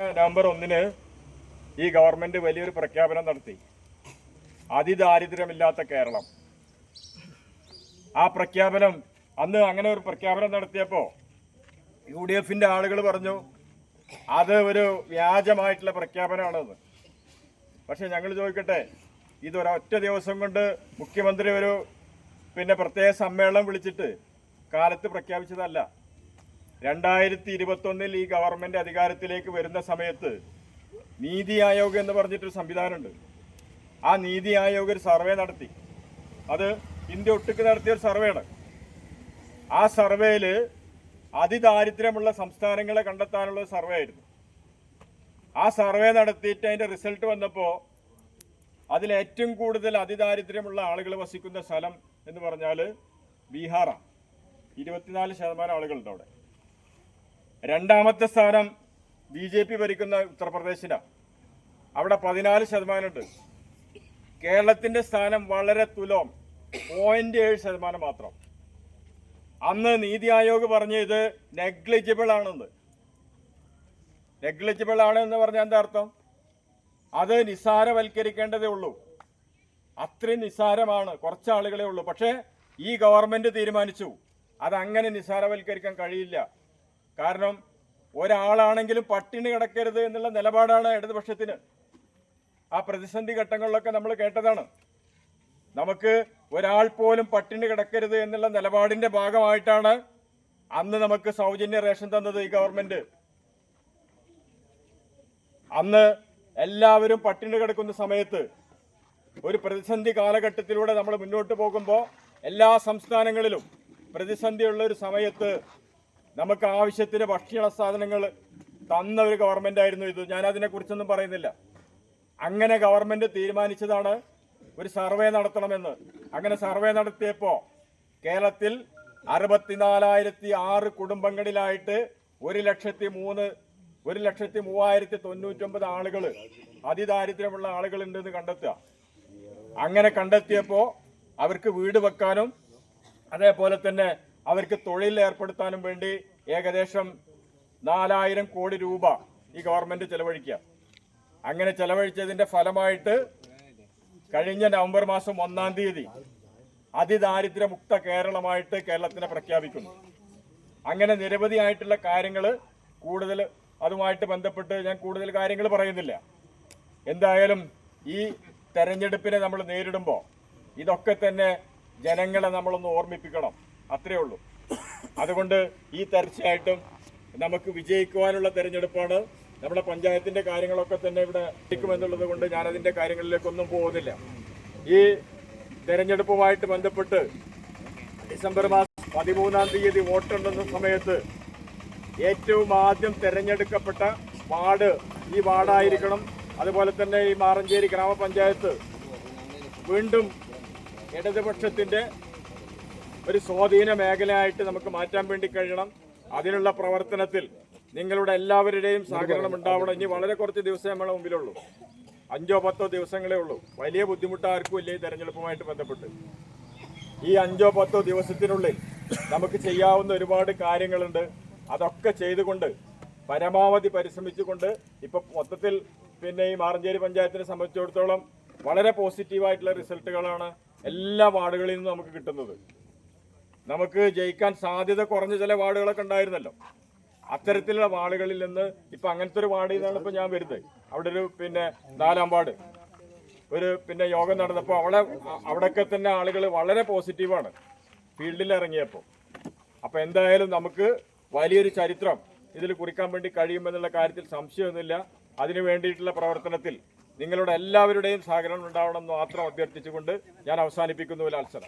November 1-ന് ഈ government വലിയൊരു പ്രഖ്യാപനം നടത്തി. അതിദാരിദ്ര്യമില്ലാത്ത കേരളം. ആ പ്രഖ്യാപനം അന്ന് അങ്ങനെ ഒരു പ്രഖ്യാപനം നടത്തിയപ്പോൾ UDFന്റെ ആളുകൾ പറഞ്ഞു അത് ഒരു വ്യാജമായിട്ടുള്ള പ്രഖ്യാപനമാണെന്ന്. പക്ഷെ ഞങ്ങൾ ചോദിക്കട്ടെ, ഇതൊരൊറ്റ ദിവസം കൊണ്ട് മുഖ്യമന്ത്രി ഒരു പ്രത്യേക സമ്മേളനം വിളിച്ചിട്ട് കാലത്ത് പ്രഖ്യാപിച്ചതല്ല. 2021 ഈ ഗവൺമെന്റ് അധികാരത്തിലേക്ക് വരുന്ന സമയത്ത് നീതി ആയോഗ് എന്ന് പറഞ്ഞിട്ടൊരു സംവിധാനമുണ്ട്. ആ നീതി ആയോഗ് ഒരു സർവേ നടത്തി. അത് ഇന്ത്യ ഒട്ടുക്ക് നടത്തിയ ഒരു സർവേയാണ്. ആ സർവേയിൽ അതിദാരിദ്ര്യമുള്ള സംസ്ഥാനങ്ങളെ കണ്ടെത്താനുള്ള സർവേ ആയിരുന്നു. ആ സർവേ നടത്തിയിട്ട് അതിൻ്റെ റിസൾട്ട് വന്നപ്പോൾ അതിൽ ഏറ്റവും കൂടുതൽ അതിദാരിദ്ര്യമുള്ള ആളുകൾ വസിക്കുന്ന സ്ഥലം എന്ന് പറഞ്ഞാൽ ബീഹാറാണ്. 24% ആളുകളുണ്ട് അവിടെ. രണ്ടാമത്തെ സ്ഥാനം BJP ഭരിക്കുന്ന ഉത്തർപ്രദേശിനാണ്. അവിടെ 14% ഉണ്ട്. കേരളത്തിൻ്റെ സ്ഥാനം വളരെ തുലോം 0.7% മാത്രം. അന്ന് നീതി ആയോഗ് പറഞ്ഞ ഇത് നെഗ്ലിജിബിൾ ആണെന്ന്. നെഗ്ലിജിബിൾ ആണ് എന്ന് പറഞ്ഞാൽ എന്താ അർത്ഥം? അത് നിസ്സാരവൽക്കരിക്കേണ്ടതേ ഉള്ളൂ. അത്രയും നിസ്സാരമാണ്, കുറച്ച് ആളുകളെ ഉള്ളൂ. പക്ഷേ ഈ ഗവൺമെന്റ് തീരുമാനിച്ചു അതങ്ങനെ നിസ്സാരവൽക്കരിക്കാൻ കഴിയില്ല. കാരണം ഒരാളാണെങ്കിലും പട്ടിണി കിടക്കരുത് എന്നുള്ള നിലപാടാണ് ഇടതുപക്ഷത്തിന്. ആ പ്രതിസന്ധി ഘട്ടങ്ങളിലൊക്കെ നമ്മൾ കേട്ടതാണ്. നമുക്ക് ഒരാൾ പോലും പട്ടിണി കിടക്കരുത് എന്നുള്ള നിലപാടിന്റെ ഭാഗമായിട്ടാണ് അന്ന് നമുക്ക് സൗജന്യ റേഷൻ തന്നത് ഈ ഗവൺമെന്റ്. അന്ന് എല്ലാവരും പട്ടിണി കിടക്കുന്ന സമയത്ത് ഒരു പ്രതിസന്ധി കാലഘട്ടത്തിലൂടെ നമ്മൾ മുന്നോട്ട് പോകുമ്പോൾ എല്ലാ സംസ്ഥാനങ്ങളിലും പ്രതിസന്ധിയുള്ള ഒരു സമയത്ത് നമുക്ക് ആവശ്യത്തിന് ഭക്ഷണ സാധനങ്ങൾ തന്ന ഒരു ഗവൺമെന്റ് ആയിരുന്നു ഇത്. ഞാനതിനെക്കുറിച്ചൊന്നും പറയുന്നില്ല. അങ്ങനെ ഗവൺമെന്റ് തീരുമാനിച്ചതാണ് ഒരു സർവേ നടത്തണമെന്ന്. അങ്ങനെ സർവേ നടത്തിയപ്പോൾ കേരളത്തിൽ 64,006 കുടുംബങ്ങളിലായിട്ട് 1,03,099 ആളുകൾ അതിദാരിദ്ര്യമുള്ള ആളുകളുണ്ടെന്ന് കണ്ടെത്തുക. അങ്ങനെ കണ്ടെത്തിയപ്പോൾ അവർക്ക് വീട് വെക്കാനും അതേപോലെ തന്നെ അവർക്ക് തൊഴിൽ ഏർപ്പെടുത്താനും വേണ്ടി ഏകദേശം 4,000 കോടി രൂപ ഈ ഗവൺമെന്റ് ചെലവഴിക്കുക. അങ്ങനെ ചെലവഴിച്ചതിന്റെ ഫലമായിട്ട് കഴിഞ്ഞ നവംബർ മാസം 1-ാം തീയതി അതിദാരിദ്ര്യമുക്ത കേരളമായിട്ട് കേരളത്തിനെ പ്രഖ്യാപിക്കുന്നു. അങ്ങനെ നിരവധിയായിട്ടുള്ള കാര്യങ്ങൾ കൂടുതൽ അതുമായിട്ട് ബന്ധപ്പെട്ട് ഞാൻ കൂടുതൽ കാര്യങ്ങൾ പറയുന്നില്ല. എന്തായാലും ഈ തെരഞ്ഞെടുപ്പിനെ നമ്മൾ നേരിടുമ്പോൾ ഇതൊക്കെ തന്നെ ജനങ്ങളെ നമ്മളൊന്ന് ഓർമ്മിപ്പിക്കണം, അത്രയേ ഉള്ളൂ. അതുകൊണ്ട് ഈ തീർച്ചയായിട്ടും നമുക്ക് വിജയിക്കുവാനുള്ള തെരഞ്ഞെടുപ്പാണ്. നമ്മുടെ പഞ്ചായത്തിന്റെ കാര്യങ്ങളൊക്കെ തന്നെ ഇവിടെ എന്നുള്ളത് കൊണ്ട് ഞാനതിന്റെ കാര്യങ്ങളിലേക്കൊന്നും പോകുന്നില്ല. ഈ തെരഞ്ഞെടുപ്പുമായിട്ട് ബന്ധപ്പെട്ട് ഡിസംബർ മാസം 13-ാം തീയതി വോട്ടെണ്ണുന്ന സമയത്ത് ഏറ്റവും ആദ്യം തെരഞ്ഞെടുക്കപ്പെട്ട വാർഡ് ഈ വാർഡായിരിക്കണം. അതുപോലെ തന്നെ ഈ മാറഞ്ചേരി ഗ്രാമപഞ്ചായത്ത് വീണ്ടും ഇടതുപക്ഷത്തിന്റെ ഒരു സ്വാധീന മേഖലയായിട്ട് നമുക്ക് മാറ്റാൻ വേണ്ടി കഴിയണം. അതിനുള്ള പ്രവർത്തനത്തിൽ നിങ്ങളുടെ എല്ലാവരുടെയും സഹകരണം ഉണ്ടാവണം. ഇനി വളരെ കുറച്ച് ദിവസം നമ്മളെ മുമ്പിലുള്ളൂ. 5-10 ദിവസങ്ങളേ ഉള്ളൂ. വലിയ ബുദ്ധിമുട്ട് ആർക്കും ഇല്ല ഈ തെരഞ്ഞെടുപ്പുമായിട്ട് ബന്ധപ്പെട്ട്. ഈ 5-10 ദിവസത്തിനുള്ളിൽ നമുക്ക് ചെയ്യാവുന്ന ഒരുപാട് കാര്യങ്ങളുണ്ട്. അതൊക്കെ ചെയ്തുകൊണ്ട് പരമാവധി പരിശ്രമിച്ചുകൊണ്ട് ഇപ്പൊ മൊത്തത്തിൽ ഈ മാറഞ്ചേരി പഞ്ചായത്തിനെ സംബന്ധിച്ചിടത്തോളം വളരെ പോസിറ്റീവായിട്ടുള്ള റിസൾട്ടുകളാണ് എല്ലാ വാർഡുകളിൽ നിന്നും നമുക്ക് കിട്ടുന്നത്. നമുക്ക് ജയിക്കാൻ സാധ്യത കുറഞ്ഞ ചില വാർഡുകളൊക്കെ ഉണ്ടായിരുന്നല്ലോ. അത്തരത്തിലുള്ള വാർഡുകളിൽ നിന്ന് ഇപ്പൊ അങ്ങനത്തെ ഒരു വാർഡിൽ നിന്നാണ് ഇപ്പൊ ഞാൻ വരുന്നത്. അവിടെ ഒരു 4-ാം വാർഡ് ഒരു യോഗം നടന്നപ്പോൾ അവിടെയൊക്കെ തന്നെ ആളുകൾ വളരെ പോസിറ്റീവാണ് ഫീൽഡിൽ ഇറങ്ങിയപ്പോൾ. അപ്പൊ എന്തായാലും നമുക്ക് വലിയൊരു ചരിത്രം ഇതിൽ കുറിക്കാൻ വേണ്ടി കഴിയുമെന്നുള്ള കാര്യത്തിൽ സംശയമൊന്നുമില്ല. അതിനു വേണ്ടിയിട്ടുള്ള പ്രവർത്തനത്തിൽ നിങ്ങളുടെ എല്ലാവരുടെയും സഹകരണം ഉണ്ടാവണമെന്ന് മാത്രം അഭ്യർത്ഥിച്ചുകൊണ്ട് ഞാൻ അവസാനിപ്പിക്കുന്നു. ലാൽസന.